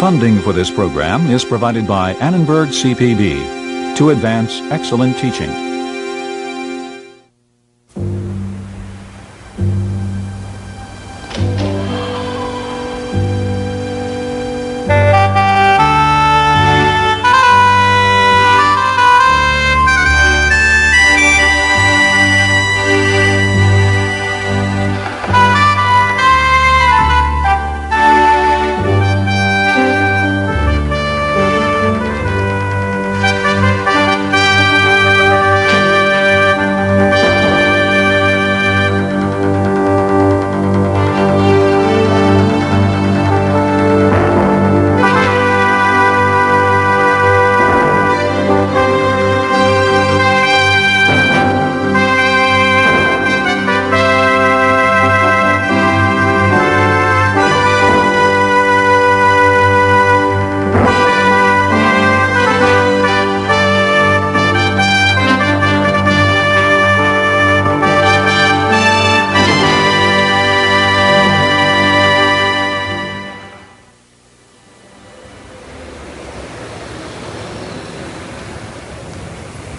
Funding for this program is provided by Annenberg CPB to advance excellent teaching.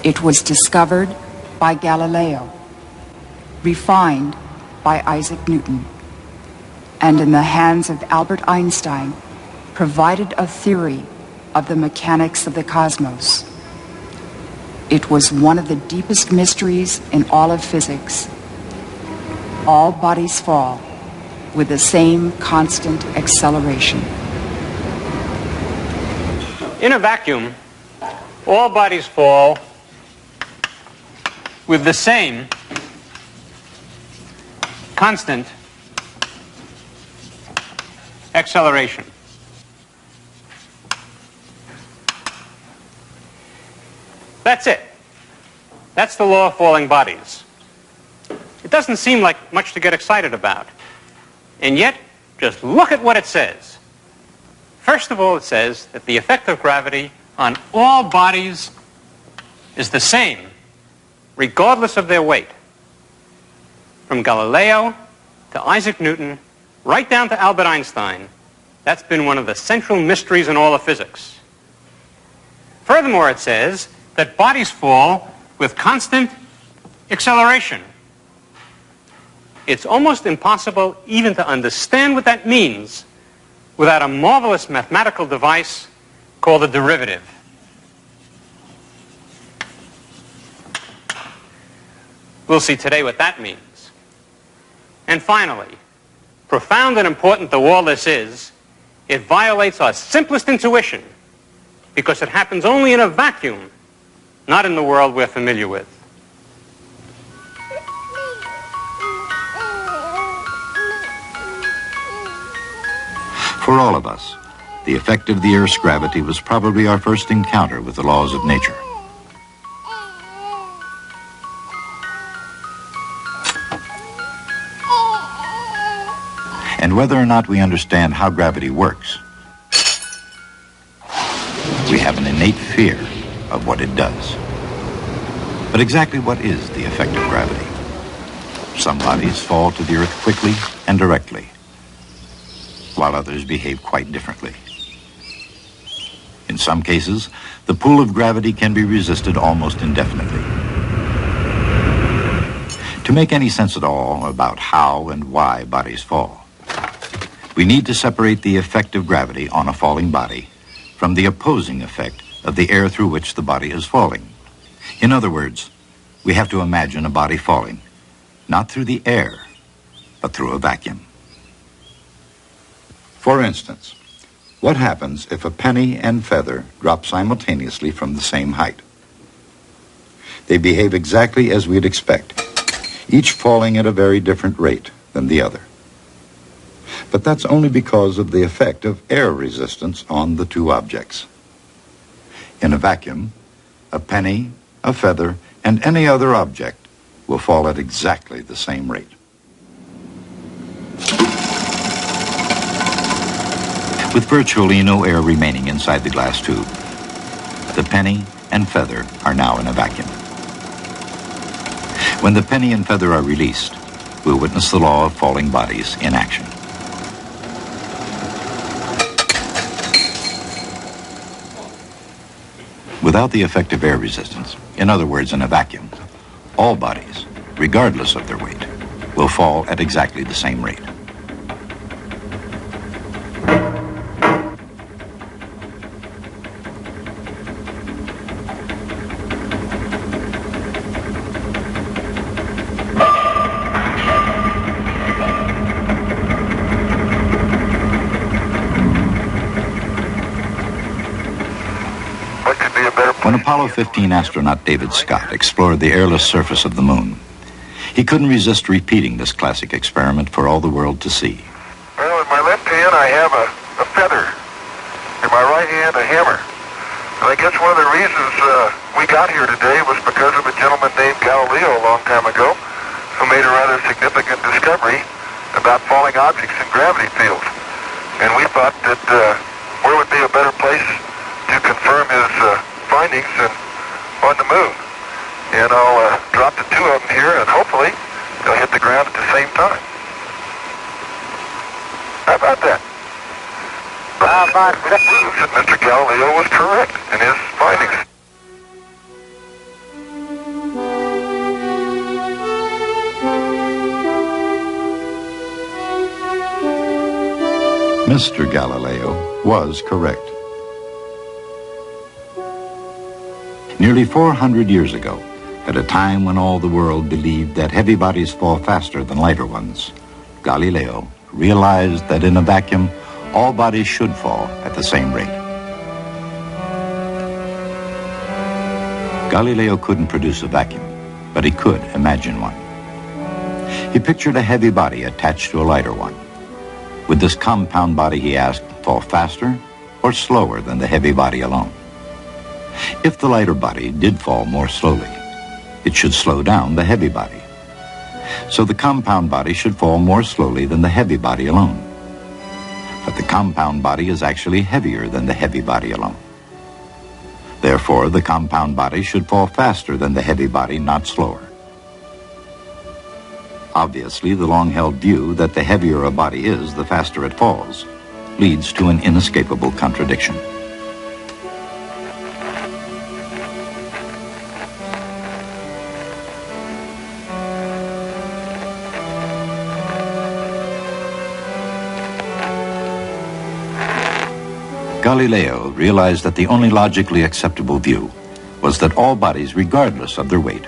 It was discovered by Galileo, refined by Isaac Newton, and in the hands of Albert Einstein, provided a theory of the mechanics of the cosmos. It was one of the deepest mysteries in all of physics. All bodies fall with the same constant acceleration. In a vacuum, all bodies fall with the same constant acceleration. That's it. That's the law of falling bodies. It doesn't seem like much to get excited about. And yet, just look at what it says. First of all, it says that the effect of gravity on all bodies is the same, regardless of their weight. From Galileo to Isaac Newton, right down to Albert Einstein, that's been one of the central mysteries in all of physics. Furthermore, it says that bodies fall with constant acceleration. It's almost impossible even to understand what that means without a marvelous mathematical device called a derivative. We'll see today what that means. And finally, profound and important though all this is, it violates our simplest intuition because it happens only in a vacuum, not in the world we're familiar with. For all of us, the effect of the Earth's gravity was probably our first encounter with the laws of nature. And whether or not we understand how gravity works, we have an innate fear of what it does. But exactly what is the effect of gravity? Some bodies fall to the Earth quickly and directly, while others behave quite differently. In some cases, the pull of gravity can be resisted almost indefinitely. To make any sense at all about how and why bodies fall, we need to separate the effect of gravity on a falling body from the opposing effect of the air through which the body is falling. In other words, we have to imagine a body falling, not through the air, but through a vacuum. For instance, what happens if a penny and feather drop simultaneously from the same height? They behave exactly as we'd expect, each falling at a very different rate than the other. But that's only because of the effect of air resistance on the two objects. In a vacuum, a penny, a feather, and any other object will fall at exactly the same rate. With virtually no air remaining inside the glass tube, the penny and feather are now in a vacuum. When the penny and feather are released, we'll witness the law of falling bodies in action. Without the effective air resistance, in other words, in a vacuum, all bodies, regardless of their weight, will fall at exactly the same rate. When Apollo 15 astronaut David Scott explored the airless surface of the moon, he couldn't resist repeating this classic experiment for all the world to see. Well, in my left hand I have a feather. In my right hand a hammer. And I guess one of the reasons we got here today was because of a gentleman named Galileo a long time ago who made a rather significant discovery about falling objects in gravity fields. And we thought that where would be a better place to confirm his findings than on the moon. And I'll drop the two of them here, and hopefully they'll hit the ground at the same time. How about that? Proves that Mr. Galileo was correct in his findings. Mr. Galileo was correct. Nearly 400 years ago, at a time when all the world believed that heavy bodies fall faster than lighter ones, Galileo realized that in a vacuum, all bodies should fall at the same rate. Galileo couldn't produce a vacuum, but he could imagine one. He pictured a heavy body attached to a lighter one. Would this compound body, he asked, fall faster or slower than the heavy body alone? If the lighter body did fall more slowly, it should slow down the heavy body. So the compound body should fall more slowly than the heavy body alone. But the compound body is actually heavier than the heavy body alone. Therefore, the compound body should fall faster than the heavy body, not slower. Obviously, the long-held view that the heavier a body is, the faster it falls, leads to an inescapable contradiction. Galileo realized that the only logically acceptable view was that all bodies, regardless of their weight,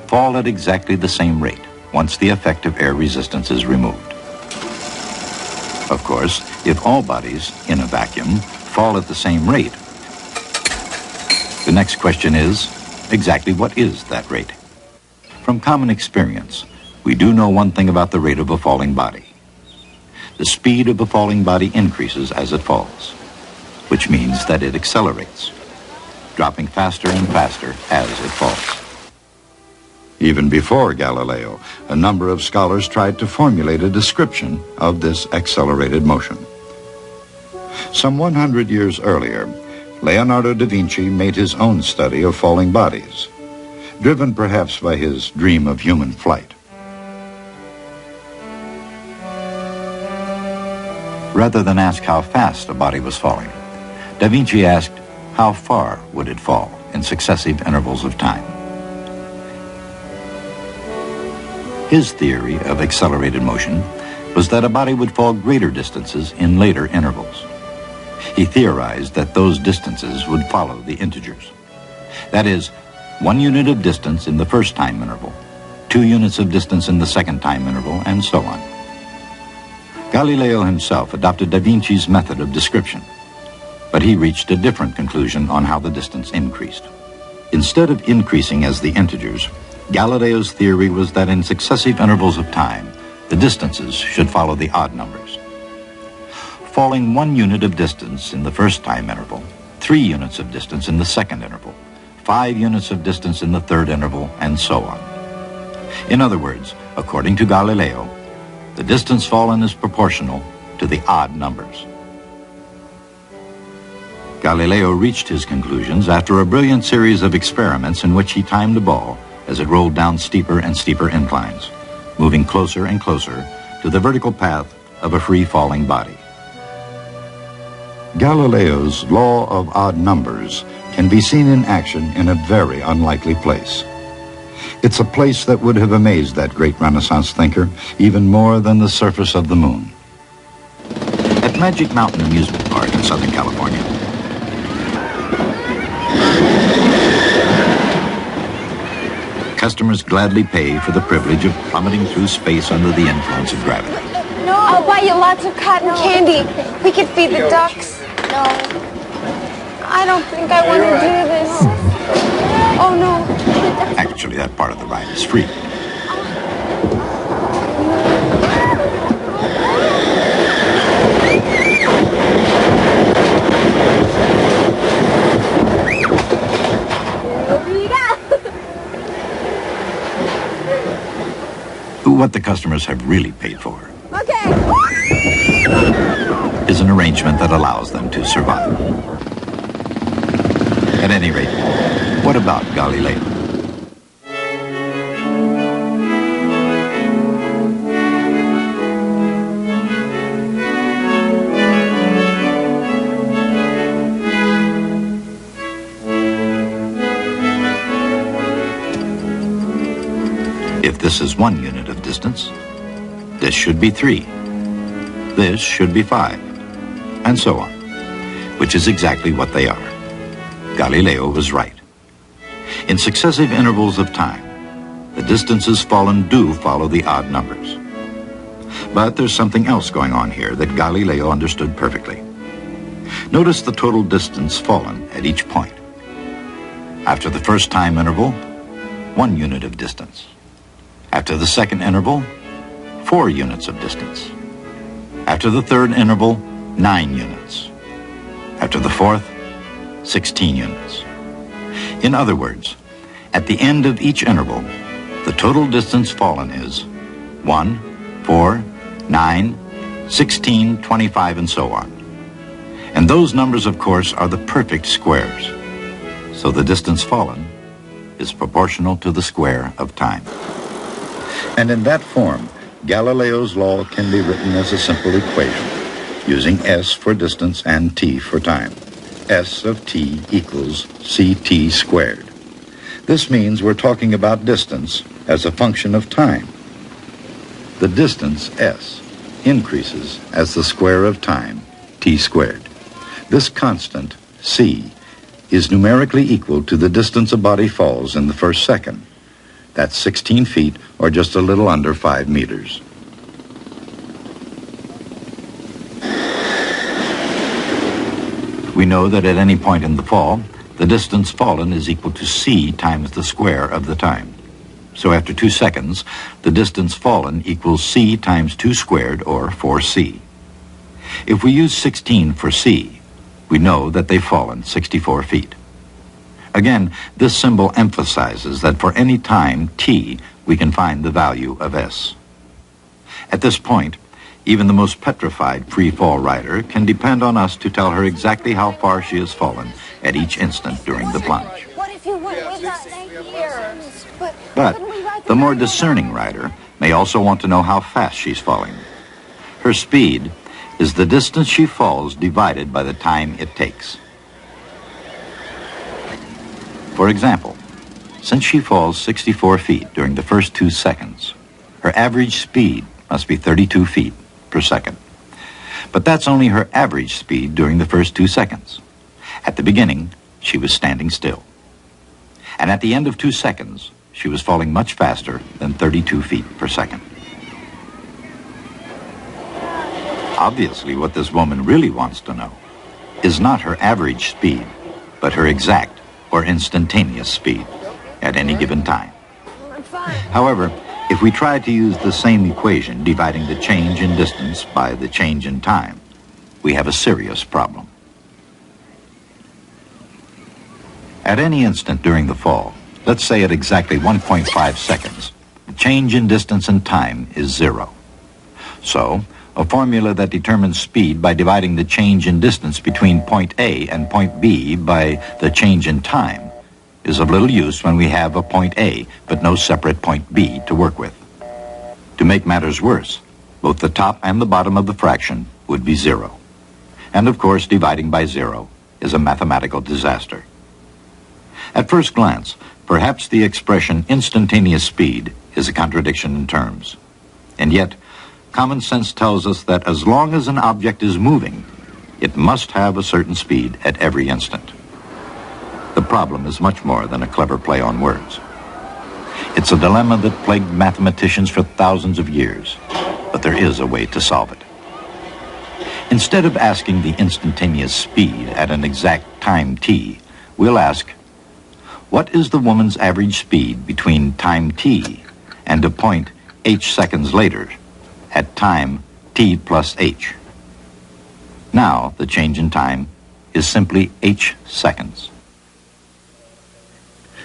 fall at exactly the same rate once the effective air resistance is removed. Of course, if all bodies in a vacuum fall at the same rate, the next question is, exactly what is that rate? From common experience, we do know one thing about the rate of a falling body. The speed of a falling body increases as it falls, which means that it accelerates, dropping faster and faster as it falls. Even before Galileo, a number of scholars tried to formulate a description of this accelerated motion. Some 100 years earlier, Leonardo da Vinci made his own study of falling bodies, driven perhaps by his dream of human flight. Rather than ask how fast a body was falling, Da Vinci asked, how far would it fall in successive intervals of time? His theory of accelerated motion was that a body would fall greater distances in later intervals. He theorized that those distances would follow the integers. That is, 1 unit of distance in the first time interval, 2 units of distance in the second time interval, and so on. Galileo himself adopted Da Vinci's method of description, but he reached a different conclusion on how the distance increased. Instead of increasing as the integers, Galileo's theory was that in successive intervals of time, the distances should follow the odd numbers. Falling 1 unit of distance in the first time interval, 3 units of distance in the second interval, 5 units of distance in the third interval, and so on. In other words, according to Galileo, the distance fallen is proportional to the odd numbers. Galileo reached his conclusions after a brilliant series of experiments in which he timed a ball as it rolled down steeper and steeper inclines, moving closer and closer to the vertical path of a free-falling body. Galileo's law of odd numbers can be seen in action in a very unlikely place. It's a place that would have amazed that great Renaissance thinker even more than the surface of the moon. At Magic Mountain Amusement Park in Southern California, customers gladly pay for the privilege of plummeting through space under the influence of gravity. No, I'll buy you lots of cotton candy. We could feed the ducks. No, I don't think I want to do this. Oh, no. Actually, that part of the ride is free. What the customers have really paid for is an arrangement that allows them to survive. At any rate, what about Galileo? If this is 1 unit of distance, this should be 3. This should be 5, and so on, which is exactly what they are. Galileo was right. In successive intervals of time, the distances fallen do follow the odd numbers. But there's something else going on here that Galileo understood perfectly. Notice the total distance fallen at each point. After the first time interval, 1 unit of distance. After the second interval, 4 units of distance. After the third interval, 9 units. After the fourth, 16 units. In other words, at the end of each interval, the total distance fallen is 1, 4, 9, 16, 25, and so on. And those numbers, of course, are the perfect squares. So the distance fallen is proportional to the square of time. And in that form, Galileo's law can be written as a simple equation, using S for distance and T for time. S of T equals CT squared. This means we're talking about distance as a function of time. The distance, S, increases as the square of time, T squared. This constant, C, is numerically equal to the distance a body falls in the first second. That's 16 feet, or just a little under 5 meters. We know that at any point in the fall, the distance fallen is equal to C times the square of the time. So after 2 seconds, the distance fallen equals C times 2 squared, or 4C. If we use 16 for C, we know that they've fallen 64 feet. Again, this symbol emphasizes that for any time t, we can find the value of S. At this point, even the most petrified free-fall rider can depend on us to tell her exactly how far she has fallen at each instant during the plunge. What if you went with us here? But the more discerning rider may also want to know how fast she's falling. Her speed is the distance she falls divided by the time it takes. For example, since she falls 64 feet during the first 2 seconds, her average speed must be 32 feet per second. But that's only her average speed during the first 2 seconds. At the beginning, she was standing still. And at the end of 2 seconds, she was falling much faster than 32 feet per second. Obviously, what this woman really wants to know is not her average speed, but her exact or instantaneous speed at any given time. However, if we try to use the same equation dividing the change in distance by the change in time, we have a serious problem. At any instant during the fall, let's say at exactly 1.5 seconds, the change in distance and time is 0. So, a formula that determines speed by dividing the change in distance between point A and point B by the change in time is of little use when we have a point A but no separate point B to work with. To make matters worse, both the top and the bottom of the fraction would be 0. And of course, dividing by 0 is a mathematical disaster. At first glance, perhaps the expression instantaneous speed is a contradiction in terms. And yet, common sense tells us that as long as an object is moving, it must have a certain speed at every instant. The problem is much more than a clever play on words. It's a dilemma that plagued mathematicians for thousands of years, but there is a way to solve it. Instead of asking the instantaneous speed at an exact time t, we'll ask, what is the woman's average speed between time t and a point h seconds later at time t plus h? Now, the change in time is simply h seconds.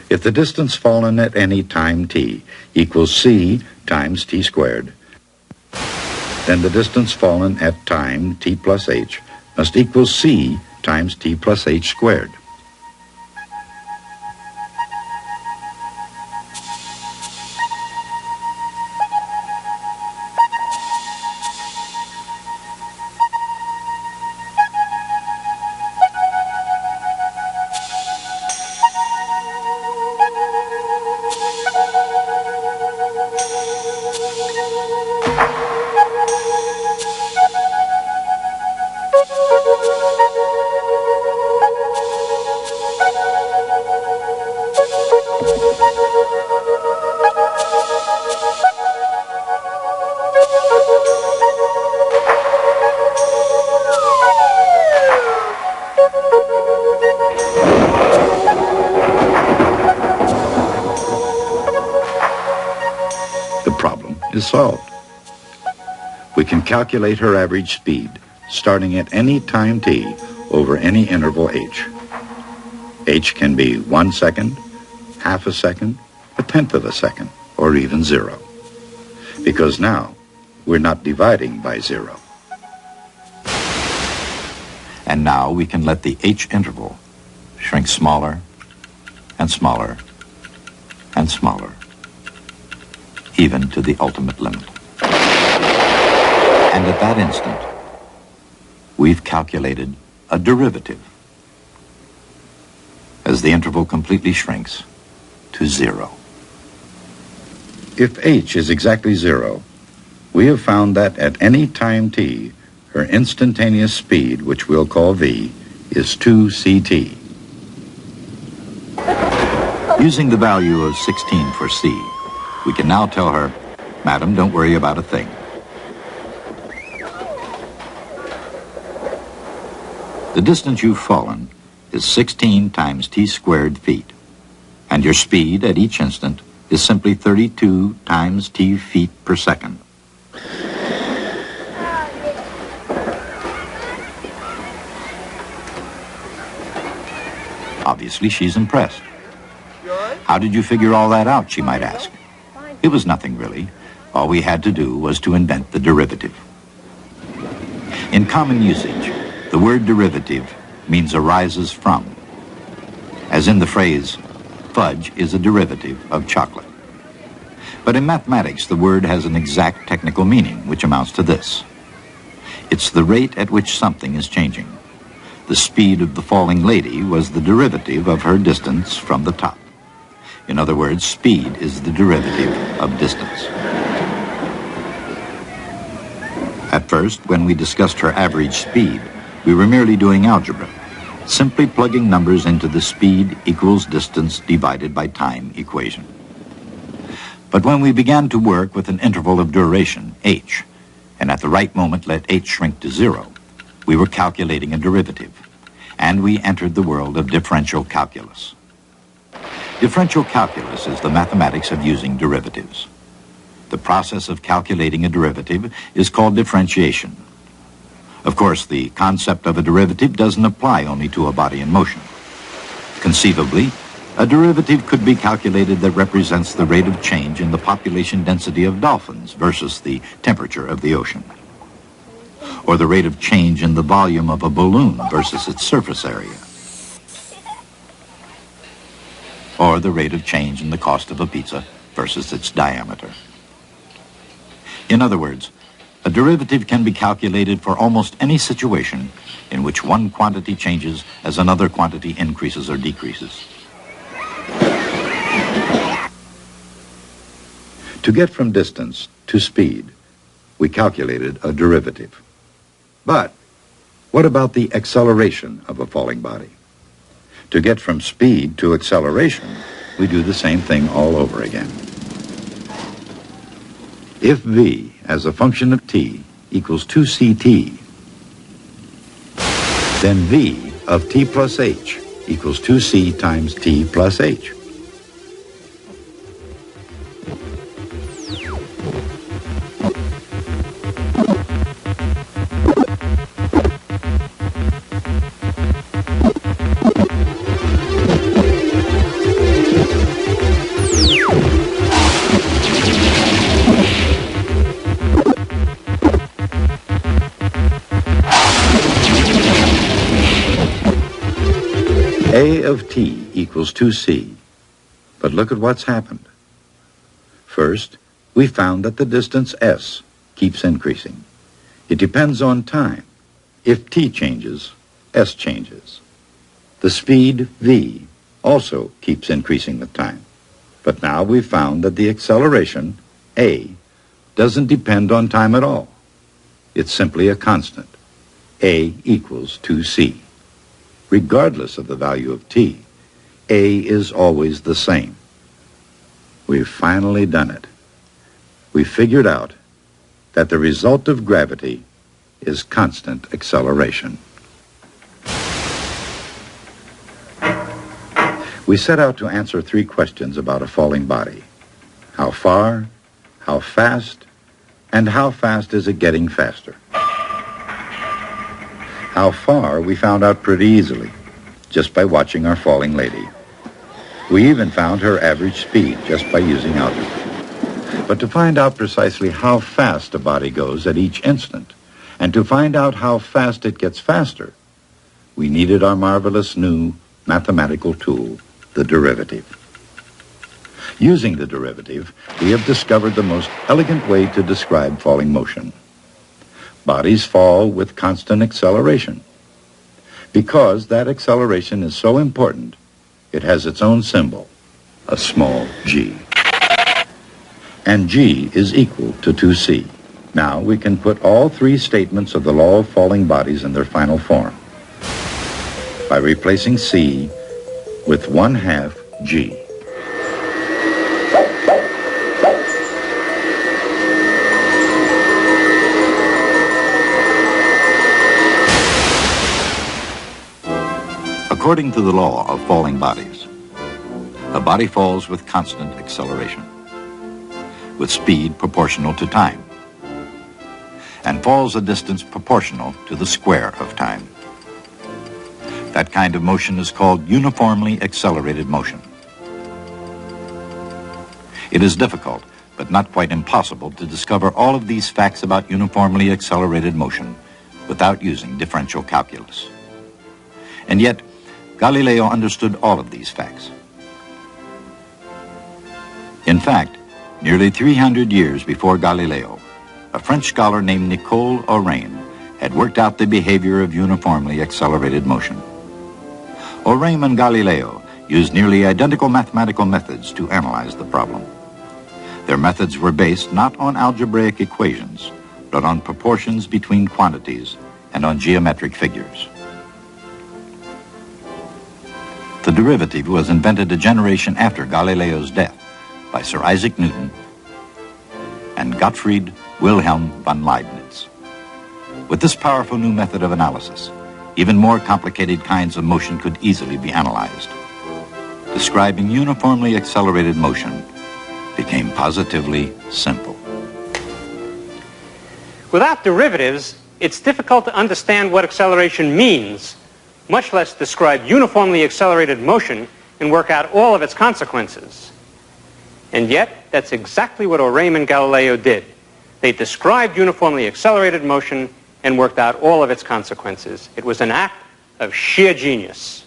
If the distance fallen at any time t equals c times t squared, then the distance fallen at time t plus h must equal c times t plus h squared. Is solved. We can calculate her average speed starting at any time t over any interval h. H can be 1 second, half a second, a tenth of a second, or even 0. Because now we're not dividing by 0. And now we can let the h interval shrink smaller and smaller and smaller, even to the ultimate limit. And at that instant, we've calculated a derivative as the interval completely shrinks to 0. If h is exactly 0, we have found that at any time t, her instantaneous speed, which we'll call v, is 2ct. Using the value of 16 for c, we can now tell her, Madam, don't worry about a thing. The distance you've fallen is 16 times t squared feet, and your speed at each instant is simply 32 times t feet per second. Obviously, she's impressed. How did you figure all that out, she might ask. It was nothing, really. All we had to do was to invent the derivative. In common usage, the word derivative means arises from, as in the phrase, fudge is a derivative of chocolate. But in mathematics, the word has an exact technical meaning, which amounts to this. It's the rate at which something is changing. The speed of the falling lady was the derivative of her distance from the top. In other words, speed is the derivative of distance. At first, when we discussed her average speed, we were merely doing algebra, simply plugging numbers into the speed equals distance divided by time equation. But when we began to work with an interval of duration, h, and at the right moment let h shrink to 0, we were calculating a derivative, and we entered the world of differential calculus. Differential calculus is the mathematics of using derivatives. The process of calculating a derivative is called differentiation. Of course, the concept of a derivative doesn't apply only to a body in motion. Conceivably, a derivative could be calculated that represents the rate of change in the population density of dolphins versus the temperature of the ocean, or the rate of change in the volume of a balloon versus its surface area, or the rate of change in the cost of a pizza versus its diameter. In other words, a derivative can be calculated for almost any situation in which one quantity changes as another quantity increases or decreases. To get from distance to speed, we calculated a derivative. But what about the acceleration of a falling body? To get from speed to acceleration, we do the same thing all over again. If v as a function of t equals 2ct, then v of t plus h equals 2c times t plus h. A of t equals 2c, but look at what's happened. First, we found that the distance s keeps increasing. It depends on time. If t changes, s changes. The speed v also keeps increasing with time. But now we've found that the acceleration, a, doesn't depend on time at all. It's simply a constant. A equals 2c. Regardless of the value of t, a is always the same. We've finally done it. We figured out that the result of gravity is constant acceleration. We set out to answer 3 questions about a falling body. How far, how fast, and how fast is it getting faster? How far we found out pretty easily, just by watching our falling lady. We even found her average speed just by using algebra. But to find out precisely how fast a body goes at each instant, and to find out how fast it gets faster, we needed our marvelous new mathematical tool, the derivative. Using the derivative, we have discovered the most elegant way to describe falling motion. Bodies fall with constant acceleration. Because that acceleration is so important, it has its own symbol, a small g. And g is equal to 2c. Now we can put all 3 statements of the law of falling bodies in their final form by replacing c with 1/2 g. According to the law of falling bodies, a body falls with constant acceleration, with speed proportional to time, and falls a distance proportional to the square of time. That kind of motion is called uniformly accelerated motion. It is difficult, but not quite impossible, to discover all of these facts about uniformly accelerated motion without using differential calculus. And yet, Galileo understood all of these facts. In fact, nearly 300 years before Galileo, a French scholar named Nicole Orain had worked out the behavior of uniformly accelerated motion. Orain and Galileo used nearly identical mathematical methods to analyze the problem. Their methods were based not on algebraic equations, but on proportions between quantities and on geometric figures. The derivative was invented a generation after Galileo's death by Sir Isaac Newton and Gottfried Wilhelm von Leibniz. With this powerful new method of analysis, even more complicated kinds of motion could easily be analyzed. Describing uniformly accelerated motion became positively simple. Without derivatives, it's difficult to understand what acceleration means, much less describe uniformly accelerated motion and work out all of its consequences. And yet, that's exactly what Orain and Galileo did. They described uniformly accelerated motion and worked out all of its consequences. It was an act of sheer genius.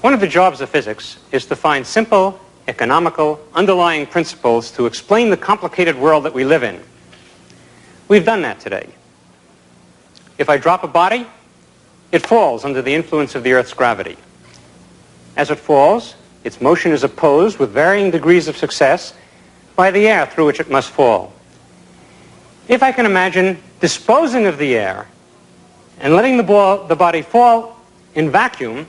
One of the jobs of physics is to find simple economical, underlying principles to explain the complicated world that we live in. We've done that today. If I drop a body, it falls under the influence of the Earth's gravity. As it falls, its motion is opposed with varying degrees of success by the air through which it must fall. If I can imagine disposing of the air and letting the body fall in vacuum,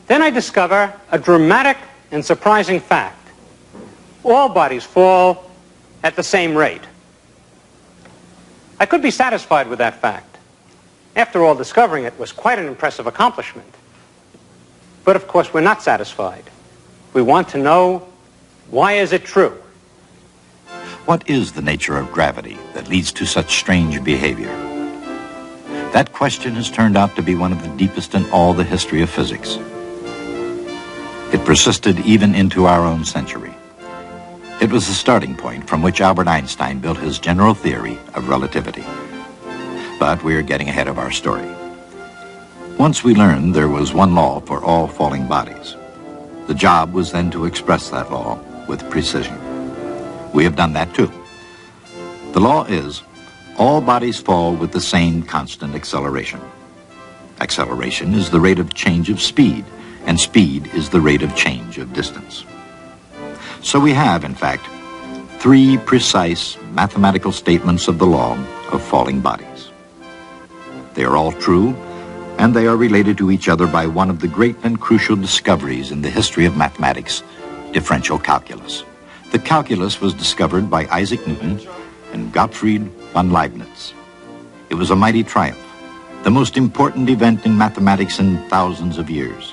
then I discover a dramatic and surprising fact. All bodies fall at the same rate. I could be satisfied with that fact. After all, discovering it was quite an impressive accomplishment. But of course, we're not satisfied. We want to know, why is it true? What is the nature of gravity that leads to such strange behavior? That question has turned out to be one of the deepest in all the history of physics. It persisted even into our own century. It was the starting point from which Albert Einstein built his general theory of relativity. But we are getting ahead of our story. Once we learned there was one law for all falling bodies, the job was then to express that law with precision. We have done that too. The law is, all bodies fall with the same constant acceleration. Acceleration is the rate of change of speed, and speed is the rate of change of distance. So we have, in fact, 3 precise mathematical statements of the law of falling bodies. They are all true, and they are related to each other by one of the great and crucial discoveries in the history of mathematics, differential calculus. The calculus was discovered by Isaac Newton and Gottfried von Leibniz. It was a mighty triumph, the most important event in mathematics in thousands of years.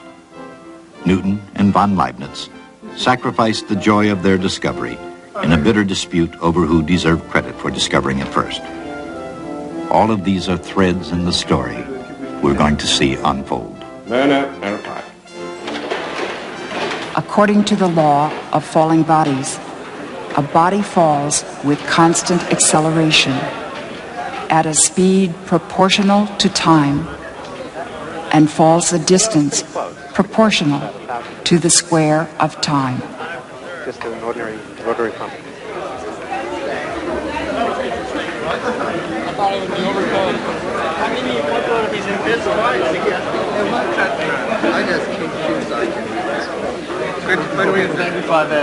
Newton and von Leibniz sacrificed the joy of their discovery in a bitter dispute over who deserved credit for discovering it first. All of these are threads in the story we're going to see unfold. According to the law of falling bodies, a body falls with constant acceleration at a speed proportional to time and falls a distance proportional to the square of time. Just an ordinary rotary pump. I just keep shoes on. 95A.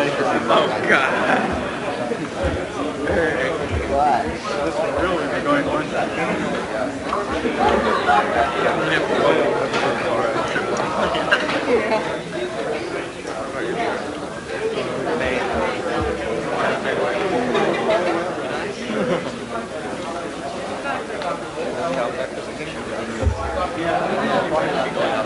Oh, God. This one really is going on. Yeah.